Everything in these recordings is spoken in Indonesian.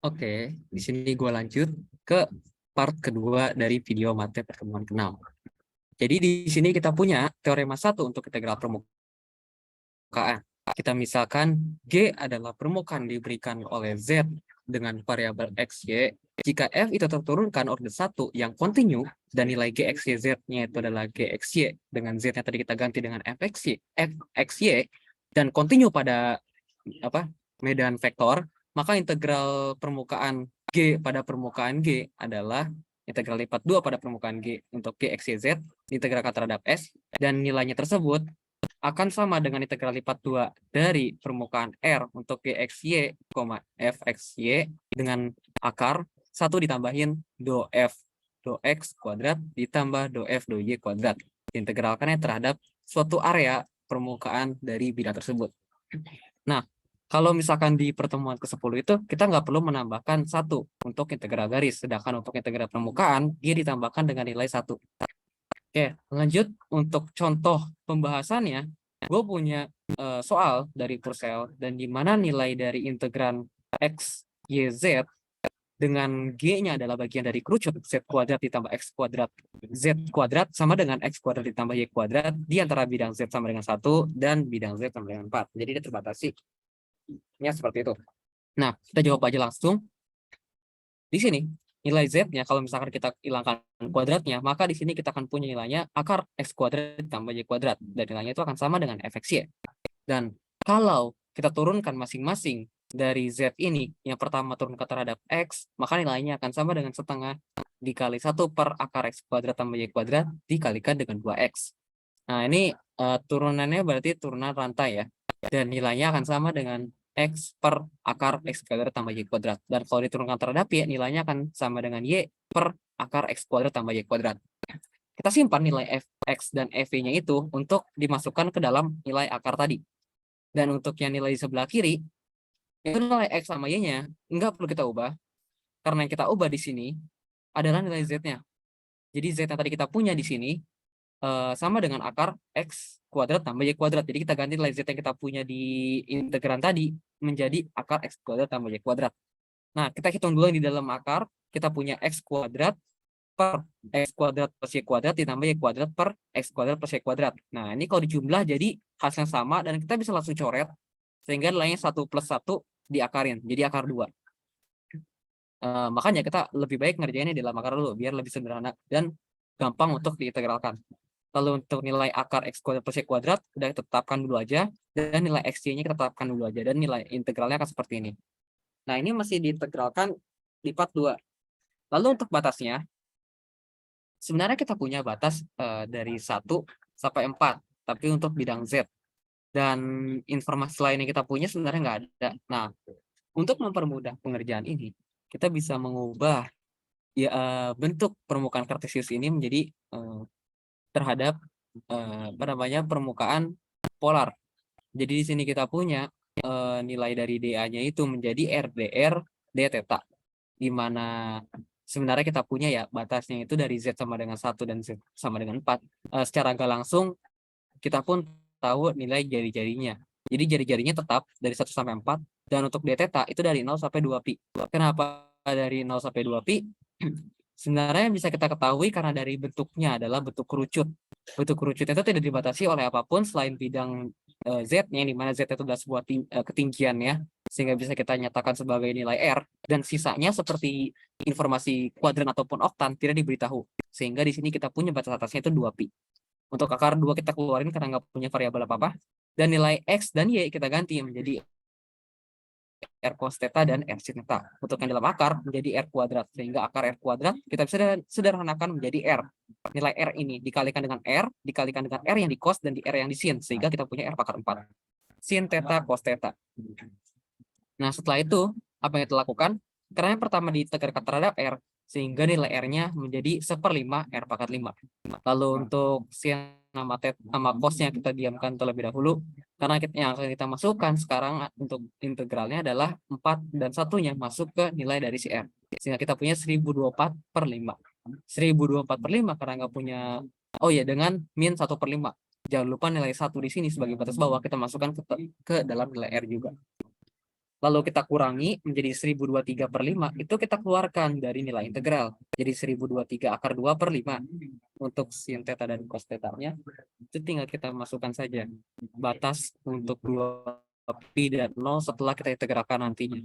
Oke, di sini gue lanjut ke part kedua dari video mate pertemuan ke-6. Jadi di sini kita punya teorema 1 untuk integral permukaan. Kita misalkan G adalah permukaan diberikan oleh Z dengan variabel X, Y. Jika F itu terturunkan order 1 yang kontinu dan nilai G, X, Y, Z-nya itu adalah G, X, Y dengan Z-nya tadi kita ganti dengan F, X, Y dan kontinu pada medan vektor, maka integral permukaan G pada permukaan G adalah integral lipat 2 pada permukaan G untuk G, X, Y, Z diintegralkan terhadap S, dan nilainya tersebut akan sama dengan integral lipat 2 dari permukaan R untuk G, X, Y, F, X, Y dengan akar 1 ditambahin do F, do X kuadrat ditambah do F, do Y kuadrat. Diintegralkannya terhadap suatu area permukaan dari bidang tersebut. Nah, kalau misalkan di pertemuan ke-10 itu, kita nggak perlu menambahkan 1 untuk integral garis. Sedangkan untuk integral permukaan, dia ditambahkan dengan nilai 1. Oke, lanjut untuk contoh pembahasannya, gue punya soal dari Purcell, dan di mana nilai dari integran X, Y, Z dengan G-nya adalah bagian dari kerucut Z kuadrat ditambah X kuadrat. Z kuadrat sama dengan X kuadrat ditambah Y kuadrat di antara bidang Z sama dengan 1 dan bidang Z sama dengan 4. Jadi dia terbatasi. Ya, seperti itu. Nah, kita jawab aja langsung. Di sini, nilai Z-nya, kalau misalkan kita hilangkan kuadratnya, maka di sini kita akan punya nilainya akar X kuadrat ditambah Y kuadrat. Dan nilainya itu akan sama dengan Fx Y. Dan kalau kita turunkan masing-masing dari Z ini, yang pertama turunkan terhadap X, maka nilainya akan sama dengan setengah dikali 1 per akar X kuadrat tambah Y kuadrat dikalikan dengan 2X. Nah, ini turunannya berarti turunan rantai ya. Dan nilainya akan sama dengan X per akar X kuadrat tambah Y kuadrat. Dan kalau diturunkan terhadap Y, nilainya akan sama dengan Y per akar X kuadrat tambah Y kuadrat. Kita simpan nilai Fx dan Fy-nya itu untuk dimasukkan ke dalam nilai akar tadi. Dan untuk yang nilai di sebelah kiri, itu nilai X sama Y-nya nggak perlu kita ubah. Karena yang kita ubah di sini adalah nilai Z-nya. Jadi Z yang tadi kita punya di sini sama dengan akar X kuadrat tambah Y kuadrat. Jadi kita ganti nilai Z yang kita punya di integran tadi menjadi akar X kuadrat tambah Y kuadrat. Nah, kita hitung dulu di dalam akar, kita punya X kuadrat per X kuadrat plus Y kuadrat ditambah Y kuadrat per X kuadrat plus Y kuadrat. Nah, ini kalau dijumlah jadi hasilnya sama dan kita bisa langsung coret sehingga nilainya 1 plus 1 diakarin, jadi akar 2. Makanya kita lebih baik ngerjainnya di dalam akar dulu biar lebih sederhana dan gampang untuk diintegralkan. Lalu untuk nilai akar X kuadrat plus Y kuadrat udah tetapkan dulu aja, dan nilai XY-nya kita tetapkan dulu aja, dan nilai integralnya akan seperti ini. Nah, ini masih diintegralkan lipat 2. Lalu untuk batasnya, sebenarnya kita punya batas dari 1 sampai 4, tapi untuk bidang Z. Dan informasi lain yang kita punya sebenarnya nggak ada. Nah, untuk mempermudah pengerjaan ini, kita bisa mengubah ya, bentuk permukaan kartesius ini menjadi terhadap permukaan polar. Jadi di sini kita punya nilai dari dA-nya itu menjadi RdR d theta, di mana sebenarnya kita punya ya batasnya itu dari Z sama dengan 1 dan Z sama dengan 4. Secara nggak langsung kita pun tahu nilai jari-jarinya. Jadi jari-jarinya tetap dari 1 sampai 4, dan untuk d theta itu dari 0 sampai 2 pi. Kenapa dari 0 sampai 2 pi? Sebenarnya bisa kita ketahui karena dari bentuknya adalah bentuk kerucut. Bentuk kerucut itu tidak dibatasi oleh apapun selain bidang Z-nya, di mana Z itu adalah sebuah ketinggian ya, sehingga bisa kita nyatakan sebagai nilai R, dan sisanya seperti informasi kuadran ataupun oktan tidak diberitahu. Sehingga di sini kita punya batas atasnya itu 2 pi. Untuk akar 2 kita keluarin karena nggak punya variabel apa-apa, dan nilai X dan Y kita ganti menjadi R cos theta dan R sin theta. Untuk yang dalam akar menjadi R kuadrat, sehingga akar R kuadrat kita bisa sederhanakan menjadi R. Nilai R ini dikalikan dengan R, dikalikan dengan R yang di cos dan di R yang di sin, sehingga kita punya R pangkat 4. Sin theta cos theta. Nah, setelah itu apa yang kita lakukan? Karena yang pertama ditegarkan terhadap R, sehingga nilai R-nya menjadi 1/5 R pangkat 5. Lalu untuk sin sama cosnya kita diamkan terlebih dahulu, karena yang akan kita masukkan sekarang untuk integralnya adalah 4 dan satunya masuk ke nilai dari si R. Sehingga kita punya 1024/5. 1024/5 karena nggak punya, oh ya, dengan min 1/5. Jangan lupa nilai 1 di sini sebagai batas bawah kita masukkan ke dalam nilai R juga. lalu kita kurangi menjadi 1023 per 5, itu kita keluarkan dari nilai integral. Jadi 1023 akar 2 per 5. Untuk sin theta dan cos theta-nya, itu tinggal kita masukkan saja batas untuk 2 pi dan 0 setelah kita integralkan nantinya.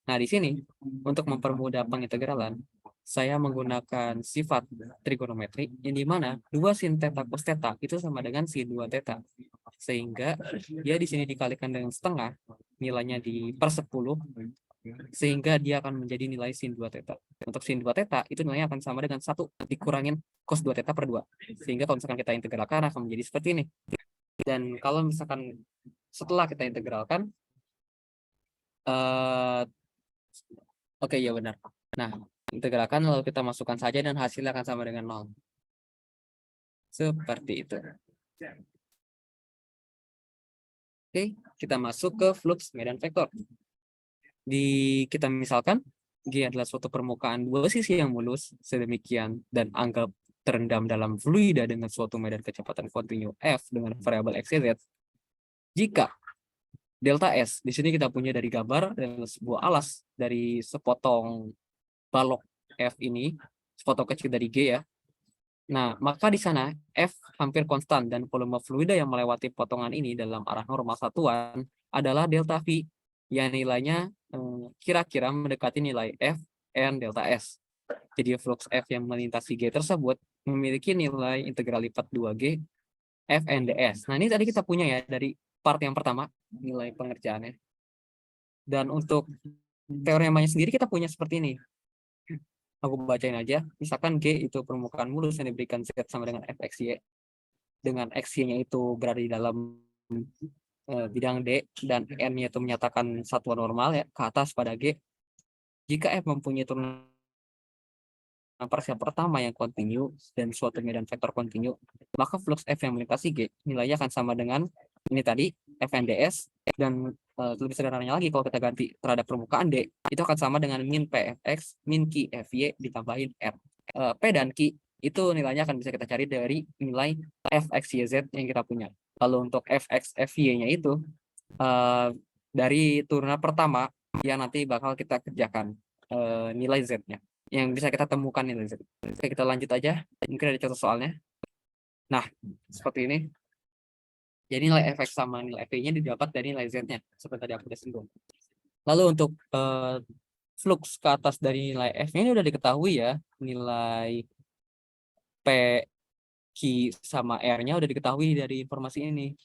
Nah, di sini, untuk mempermudah pengintegralan, saya menggunakan sifat trigonometri, yang dimana 2 sin theta cos theta itu sama dengan sin 2 theta. Sehingga dia di sini dikalikan dengan setengah, nilainya di per 10, sehingga dia akan menjadi nilai sin 2 theta. Untuk sin 2 theta, itu nilainya akan sama dengan 1 dikurangin cos 2 theta per 2. Sehingga kalau misalkan kita integralkan akan menjadi seperti ini. Dan kalau misalkan setelah kita integralkan, oke, ya benar. Nah, integralkan lalu kita masukkan saja dan hasilnya akan sama dengan 0. Seperti itu. Oke, kita masuk ke flux medan vektor. Kita misalkan G adalah suatu permukaan dua sisi yang mulus sedemikian dan anggap terendam dalam fluida dengan suatu medan kecepatan kontinu F dengan variabel X, Y, Z. Jika delta S, di sini kita punya dari gambar dan sebuah alas dari sepotong balok F ini, sepotong kecil dari G ya. Nah, maka di sana F hampir konstan dan volume fluida yang melewati potongan ini dalam arah normal satuan adalah delta V yang nilainya kira-kira mendekati nilai F N delta S. Jadi flux F yang melintasi G tersebut memiliki nilai integral lipat 2G F N ds. Nah, ini tadi kita punya ya dari part yang pertama, nilai pengerjaannya. Dan untuk teoremanya sendiri kita punya seperti ini. Aku bacain aja. Misalkan G itu permukaan mulus yang diberikan Z sama dengan Fxy. Dengan Xy-nya itu berada di dalam bidang D dan N-nya itu menyatakan satuan normal ya ke atas pada G. Jika F mempunyai turunan parsial pertama yang kontinu dan suatu medan vektor kontinu, maka flux F yang melintasi G nilainya akan sama dengan ini tadi Fnds, dan lebih sederhananya lagi kalau kita ganti terhadap permukaan D itu akan sama dengan min Pfx min Q Fy ditambahin R. P dan Q itu nilainya akan bisa kita cari dari nilai Fx, YZ yang kita punya. Lalu untuk Fx, Fy-nya itu dari turunan pertama yang nanti bakal kita kerjakan nilai Z-nya yang bisa kita temukan nilai Z. Oke, kita lanjut aja. Mungkin ada contoh soalnya. Nah, seperti ini. Jadi nilai Fx sama nilai Fy-nya didapat dari nilai Z-nya, seperti tadi aku udah singgung. Lalu untuk flux ke atas dari nilai F-nya ini udah diketahui ya. Nilai P, Q, sama R-nya udah diketahui dari informasi ini.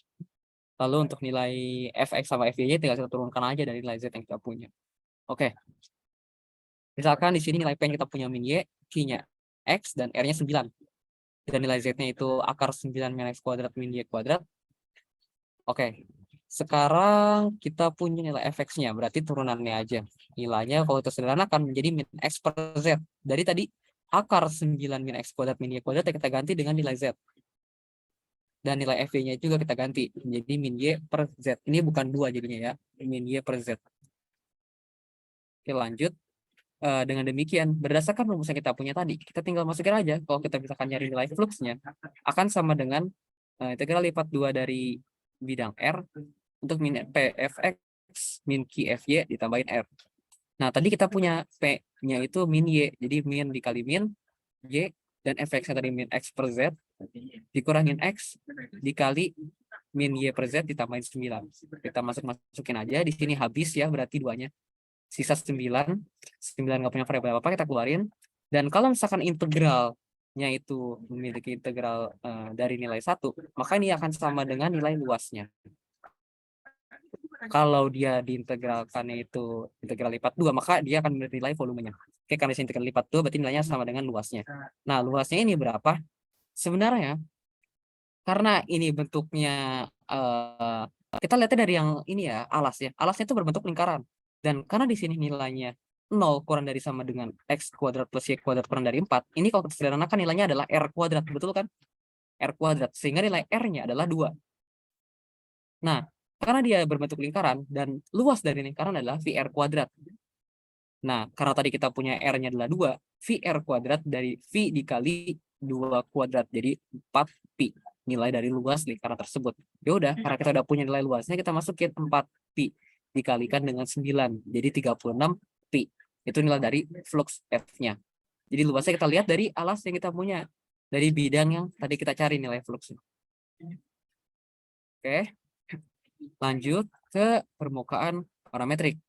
Lalu untuk nilai Fx sama Fy-nya tinggal kita turunkan aja dari nilai Z yang kita punya. Oke. Misalkan di sini nilai P kita punya min Y, Q-nya X, dan R-nya 9. Dan nilai Z-nya itu akar 9 min X kuadrat min Y kuadrat. Oke. Sekarang kita punya nilai Fx-nya, berarti turunannya aja. Nilainya kalau kita sederhanakan menjadi min X per Z. Dari tadi akar 9 min X kuadrat min Y kuadrat kita ganti dengan nilai Z. Dan nilai Fy-nya juga kita ganti menjadi min Y per Z. Ini bukan 2 jadinya ya, min Y per Z. Oke, lanjut. Dengan demikian, berdasarkan rumus yang kita punya tadi, kita tinggal masukin aja. Kalau kita misalkan nyari nilai fluxnya, akan sama dengan integral lipat 2 dari bidang R untuk min Pfx min Qfy ditambahin R. Nah, tadi kita punya P-nya itu min Y. Jadi min dikali min Y, dan Fx-nya tadi min X per Z, dikurangin X, dikali min Y per Z ditambahin 9. Kita masukin aja. Di sini habis ya, berarti duanya. Sisa 9 nggak punya variabel apa, kita keluarin. Dan kalau misalkan integralnya itu memiliki integral dari nilai 1, maka ini akan sama dengan nilai luasnya. Kalau dia diintegralkannya itu integral lipat 2, maka dia akan bernilai volumenya. Oke, karena integral lipat 2 berarti nilainya sama dengan luasnya. Nah, luasnya ini berapa? Sebenarnya karena ini bentuknya kita lihatnya dari yang ini ya, alas ya. Alasnya itu berbentuk lingkaran. Dan karena di sini nilainya 0 kurang dari sama dengan X kuadrat plus Y kuadrat kurang dari 4. Ini kalau kita sederhanakan nilainya adalah R kuadrat. Betul kan? R kuadrat. Sehingga nilai R-nya adalah 2. Nah, karena dia berbentuk lingkaran dan luas dari lingkaran adalah VR kuadrat. Nah, karena tadi kita punya R-nya adalah 2, VR kuadrat dari V dikali 2 kuadrat. Jadi 4pi. Nilai dari luas lingkaran tersebut. Ya udah, karena kita udah punya nilai luasnya, kita masukin 4pi. dikalikan dengan 9. Jadi 36 pi. Itu nilai dari flux F-nya. Jadi luasnya kita lihat dari alas yang kita punya. Dari bidang yang tadi kita cari nilai fluxnya. Oke. Lanjut ke permukaan parametrik.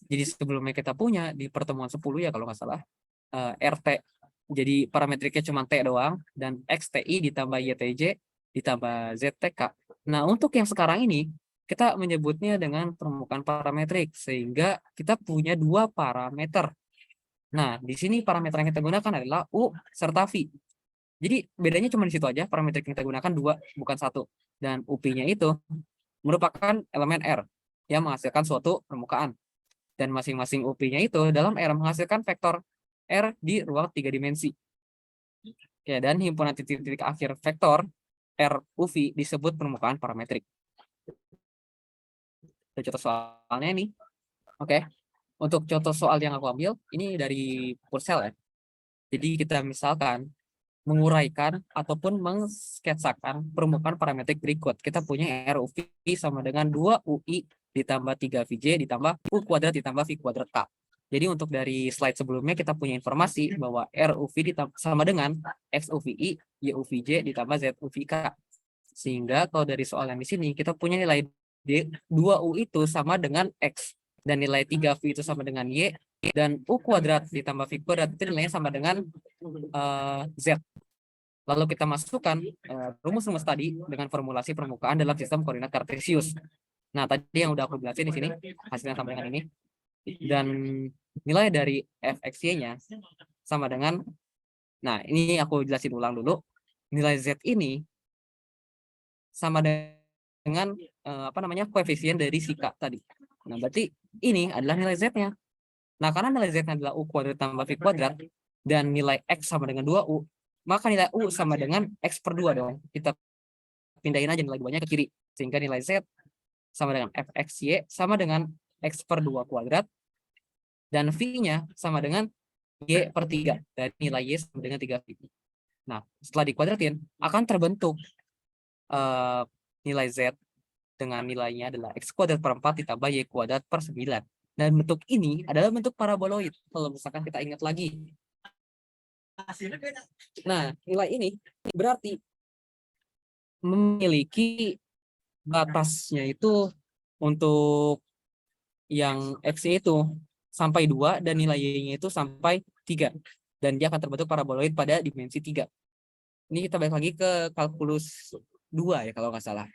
Jadi sebelumnya kita punya di pertemuan 10 ya kalau nggak salah. RT. Jadi parametriknya cuma T doang. Dan XTI ditambah YTJ ditambah ZTK. Nah untuk yang sekarang ini, kita menyebutnya dengan permukaan parametrik. Sehingga kita punya dua parameter. Nah, di sini parameter yang kita gunakan adalah U serta V. Jadi bedanya cuma di situ aja, parameter yang kita gunakan 2, bukan 1. Dan UP-nya itu merupakan elemen R yang menghasilkan suatu permukaan. Dan masing-masing UP-nya itu dalam R menghasilkan vektor R di ruang 3 dimensi. Ya, dan himpunan titik-titik akhir vektor R UV disebut permukaan parametrik. Ada contoh soalnya ini. Oke. Untuk contoh soal yang aku ambil, ini dari Purcell ya. Jadi kita misalkan menguraikan ataupun mengsketsakan permukaan parametrik berikut. Kita punya RUV sama dengan 2UI ditambah 3VJ ditambah U kuadrat ditambah V kuadrat K. Jadi untuk dari slide sebelumnya kita punya informasi bahwa RUV sama dengan XUVI, YUVJ ditambah ZUVK. Sehingga kalau dari soal yang di sini kita punya nilai D, 2U itu sama dengan X. Dan nilai 3V itu sama dengan Y. Dan U kuadrat ditambah V kuadrat itu nilainya sama dengan Z. Lalu kita masukkan rumus-rumus tadi dengan formulasi permukaan dalam sistem koordinat kartesius. Nah, tadi yang udah aku jelasin di sini, hasilnya sama dengan ini. Dan nilai dari fxy-nya sama dengan, nah ini aku jelasin ulang dulu. Nilai Z ini sama dengan koefisien dari si K tadi. Nah, berarti ini adalah nilai Z-nya. Nah, karena nilai Z-nya adalah U kuadrat tambah V kuadrat, dan nilai X sama dengan 2U, maka nilai U sama dengan X per 2 dong. Kita pindahin aja nilai 2-nya ke kiri. Sehingga nilai Z sama dengan fxy sama dengan X per 2 kuadrat. Dan V-nya sama dengan Y per 3. Dan nilai Y sama dengan 3V. Nah, setelah dikuadratin, akan terbentuk nilai Z dengan nilainya adalah X kuadrat per 4 ditambah Y kuadrat per 9. Dan bentuk ini adalah bentuk paraboloid. Kalau misalkan kita ingat lagi. Nah, nilai ini berarti memiliki batasnya itu untuk yang X itu sampai 2 dan nilai Y-nya itu sampai 3. Dan dia akan terbentuk paraboloid pada dimensi 3. Ini kita balik lagi ke kalkulus 2 ya kalau nggak salah.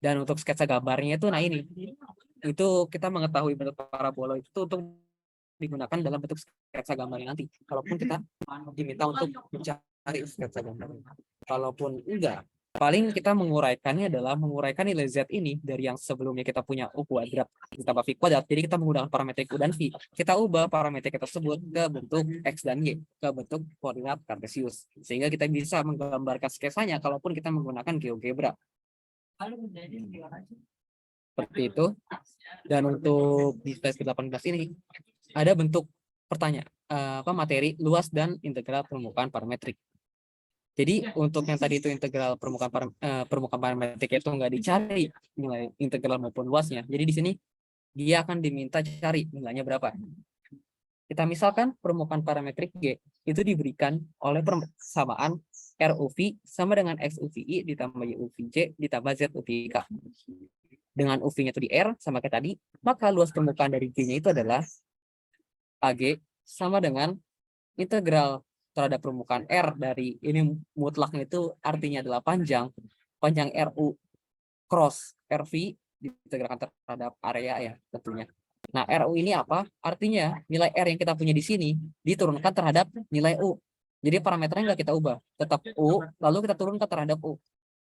Dan untuk sketsa gambarnya itu, nah ini. Itu kita mengetahui bentuk paraboloid itu untuk digunakan dalam bentuk sketsa gambarnya nanti. Kalaupun kita diminta untuk mencari sketsa gambarnya. Kalaupun enggak, paling kita menguraikannya adalah menguraikan nilai Z ini dari yang sebelumnya kita punya U kuadrat ditambah V kuadrat. Jadi kita menggunakan parametrik U dan V. Kita ubah parametrik tersebut ke bentuk X dan Y, ke bentuk koordinat kartesius. Sehingga kita bisa menggambarkan sketsanya kalaupun kita menggunakan GeoGebra. Seperti itu. Dan untuk di slide ke-18 ini ada bentuk pertanyaan materi luas dan integral permukaan parametrik. Jadi untuk yang tadi itu integral permukaan parametrik itu nggak dicari nilai integral maupun luasnya. Jadi di sini dia akan diminta cari nilainya berapa. Kita misalkan permukaan parametrik G itu diberikan oleh persamaan RUV sama dengan XUVI ditambah YUVJ ditambah ZUVK. Dengan UV-nya itu di R sama kayak tadi, maka luas permukaan dari G-nya itu adalah AG sama dengan integral terhadap permukaan R dari ini mutlaknya itu artinya adalah panjang RU cross RV diintegralkan terhadap area ya tentunya. Nah, RU ini apa? Artinya nilai R yang kita punya di sini diturunkan terhadap nilai U. Jadi parameternya nggak kita ubah, tetap U, lalu kita turunkan terhadap U.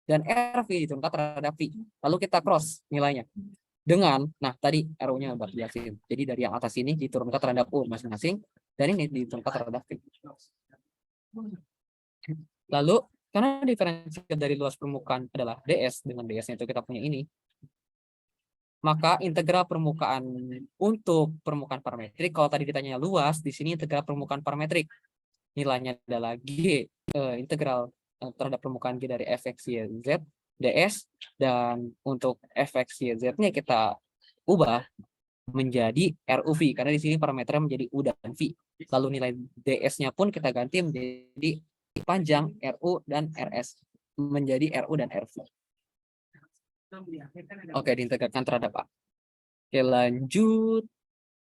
Dan RV diturunkan terhadap V. Lalu kita cross nilainya. Dengan, nah tadi RU-nya udah jelasin. Jadi dari yang atas ini diturunkan terhadap U masing-masing. Dan ini diturunkan terhadap V. Lalu, karena diferensi dari luas permukaan adalah DS, dengan DS-nya itu kita punya ini. Maka integral permukaan untuk permukaan parametrik, kalau tadi ditanya luas, di sini integral permukaan parametrik. Nilainya adalah G, integral terhadap permukaan G dari fxyz ds, dan untuk fxyz-nya kita ubah menjadi RUV karena di sini parameternya menjadi U dan V. Lalu nilai DS-nya pun kita ganti menjadi panjang RU dan RS menjadi RU dan RV. Oke, diintegrasikan terhadap A. Oke, lanjut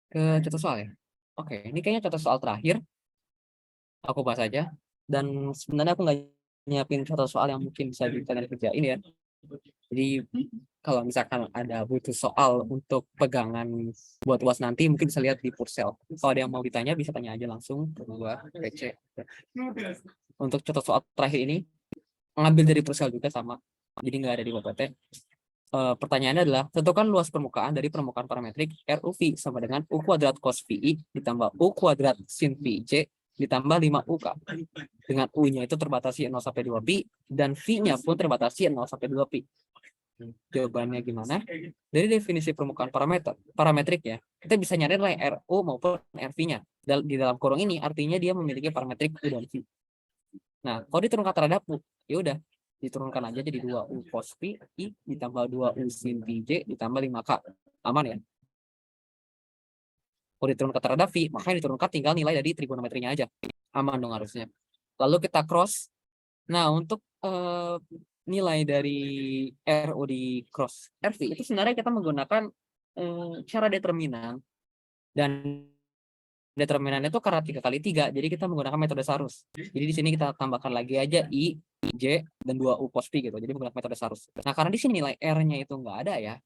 ke contoh soal ya. Oke, ini kayaknya contoh soal terakhir. Aku bahas aja. Dan sebenarnya aku nggak nyiapin contoh soal yang mungkin bisa kalian kerjain ya. Jadi kalau misalkan ada butuh soal untuk pegangan buat UAS nanti, mungkin bisa lihat di Purcell. Kalau ada yang mau ditanya, bisa tanya aja langsung ke gua, PC. Untuk contoh soal terakhir ini, ngambil dari Purcell juga sama. Jadi nggak ada di WPT. Pertanyaannya adalah, tentukan luas permukaan dari permukaan parametrik RUV sama dengan U kuadrat cos VI ditambah U kuadrat sin VJ ditambah 5UK. Dengan U-nya itu terbatasi 0 sampai 2pi, dan V-nya pun terbatasi 0 sampai 2pi. Jawabannya gimana? Dari definisi permukaan parametrik ya, kita bisa nyari nilai RU maupun RV-nya. Di dalam kurung ini artinya dia memiliki parametrik U dan V. Nah, kalau diturunkan terhadap U, ya udah diturunkan aja jadi 2U cos Pi ditambah 2U sin Pj ditambah 5K. Aman ya? Kalau diturunkan terhadap V, makanya diturunkan tinggal nilai dari trigonometrinya aja. Aman dong harusnya. Lalu kita cross. Nah, untuk nilai dari RO di cross RV itu sebenarnya kita menggunakan cara determinan, dan determinan itu karena 3 kali 3, jadi kita menggunakan metode Sarus. Jadi di sini kita tambahkan lagi aja I, J, dan 2U cos Pi gitu. Jadi menggunakan metode Sarus. Nah, karena di sini nilai R-nya itu nggak ada ya.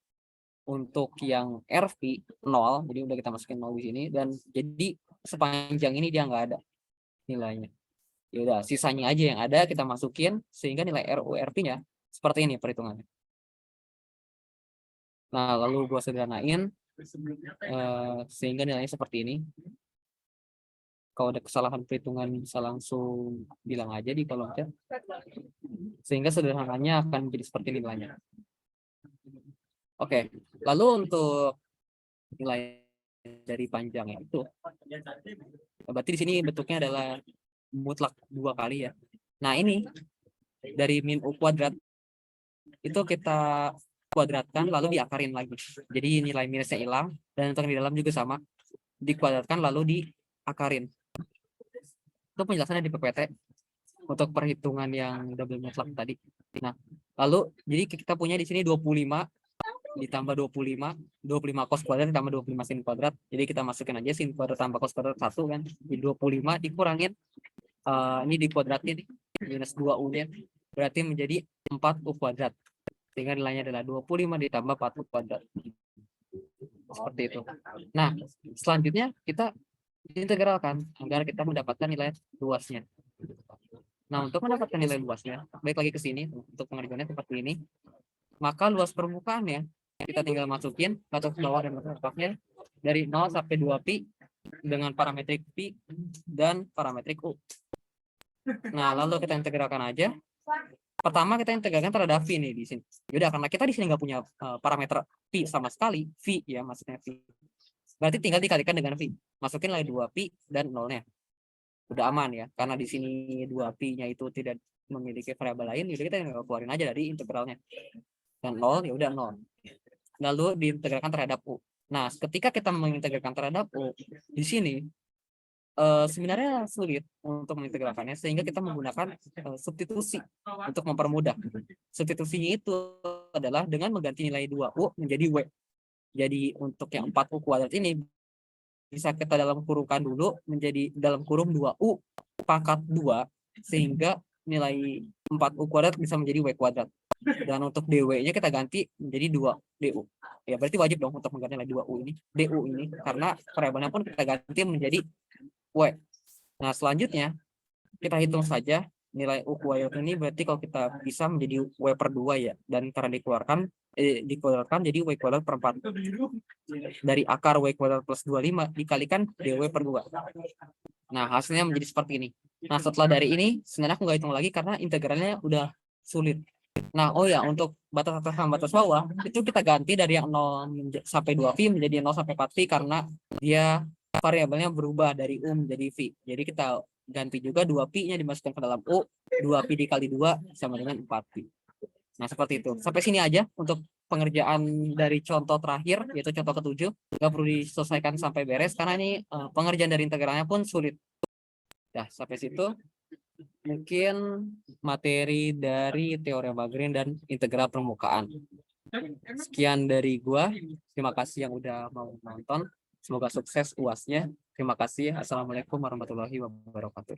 Untuk yang RV 0, jadi udah kita masukin 0 di sini, dan jadi sepanjang ini dia nggak ada nilainya. Ya udah, sisanya aja yang ada kita masukin sehingga nilai RU RV-nya seperti ini perhitungannya. Nah, lalu gua sederhanain sehingga nilainya seperti ini. Kalau ada kesalahan perhitungan bisa langsung bilang aja di kolom chat. Sehingga sederhananya akan menjadi seperti nilainya. Oke, lalu untuk nilai dari panjangnya itu, berarti di sini bentuknya adalah mutlak 2 kali ya. Nah, ini dari min U kuadrat itu kita kuadratkan lalu diakarin lagi. Jadi nilai minusnya hilang, dan untuk di dalam juga sama, dikuadratkan lalu diakarin. Itu penjelasannya di PPT untuk perhitungan yang double mutlak tadi. Nah, lalu jadi kita punya di sini 25 ditambah 25 cos kuadrat ditambah 25 sin kuadrat. Jadi kita masukin aja sin kuadrat tambah cos kuadrat 1 kan. Di 25 dikurangin ini dikuadratin minus 2U-nya berarti menjadi 4U kuadrat. Sehingga nilainya adalah 25 ditambah 4U kuadrat. Seperti itu. Nah, selanjutnya kita integralkan agar kita mendapatkan nilai luasnya. Nah, untuk mendapatkan nilai luasnya, balik lagi ke sini untuk pengerjaannya seperti ini. Maka luas permukaannya kita tinggal masukin batas bawah dan batas atasnya dari 0 sampai 2pi dengan parametrik pi dan parametrik U. Nah, lalu kita integralkan aja. Pertama kita integralkan terhadap V nih di sini. Yaudah, karena kita di sini nggak punya parameter pi sama sekali, V ya maksudnya V. Berarti tinggal dikalikan dengan V. Masukin lagi 2pi dan 0-nya. Udah aman ya, karena di sini 2pi-nya itu tidak memiliki variabel lain, jadi kita keluarin aja dari integralnya. Dan 0 ya udah 0. Lalu diintegralkan terhadap U. Nah, ketika kita mengintegralkan terhadap U, di sini sebenarnya sulit untuk mengintegralkannya, sehingga kita menggunakan substitusi untuk mempermudah. Substitusinya itu adalah dengan mengganti nilai 2U menjadi W. Jadi untuk yang 4U kuadrat ini bisa kita dalam kurungkan dulu menjadi dalam kurung 2U pangkat 2, sehingga nilai 4U kuadrat bisa menjadi W kuadrat. Dan untuk DW-nya kita ganti menjadi 2DU. Ya, berarti wajib dong untuk mengganti nilai 2U ini, DU ini, karena variabelnya pun kita ganti menjadi W. Nah, selanjutnya kita hitung saja nilai U kuadrat ini, berarti kalau kita bisa menjadi W per 2 ya, dan karena dikuadratkan jadi W kuadrat per 4. Dari akar W kuadrat plus 25 dikalikan DW per 2. Nah, hasilnya menjadi seperti ini. Nah, setelah dari ini, sebenarnya aku nggak hitung lagi karena integralnya udah sulit. Nah, oh ya, untuk batas atas sama batas bawah, itu kita ganti dari yang 0 sampai 2pi menjadi 0 sampai 4pi karena dia variabelnya berubah dari U menjadi V. Jadi kita ganti juga 2pi-nya dimasukkan ke dalam U, 2pi dikali 2 sama dengan 4pi. Nah, seperti itu. Sampai sini aja untuk pengerjaan dari contoh terakhir, yaitu contoh ketujuh, nggak perlu diselesaikan sampai beres, karena ini pengerjaan dari integralnya pun sulit. Nah, sampai situ mungkin materi dari teorema Green dan integral permukaan. Sekian dari gua. Terima kasih yang udah mau nonton. Semoga sukses UAS-nya. Terima kasih. Assalamualaikum warahmatullahi wabarakatuh.